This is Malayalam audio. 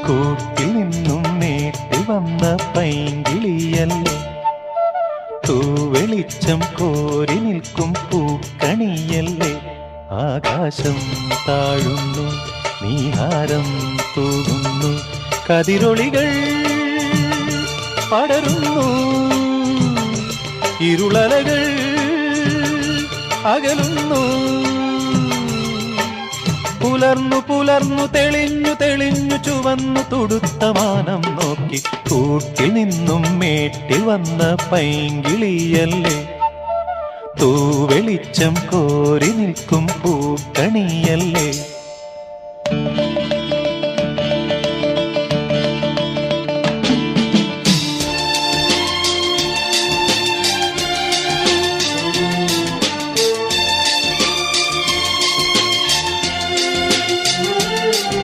കൂട്ടിൽ നിന്നും മേട്ടിൽ വന്ന പൈങ്കിളിയല്ലേ, തൂവെളിച്ചം കോരി നിൽക്കും പൂക്കണിയല്ലേ. ആകാശം താഴുന്നു, നീഹാരം തൂകുന്നു, കതിരൊളികൾ പടരുന്നു, ഇരുളലകൾ അകലുന്നു. പുലർന്നു പുലർന്നു തെളിഞ്ഞു തെളിഞ്ഞു ചുവന്നു തുടുത്ത മാനം നോക്കി, കൂട്ടിൽ നിന്നും മേട്ടിൽ വന്ന പൈങ്കിളിയല്ലേ, തൂവെളിച്ചം കോരി നിൽക്കും പൂക്കണിയല്ലേ.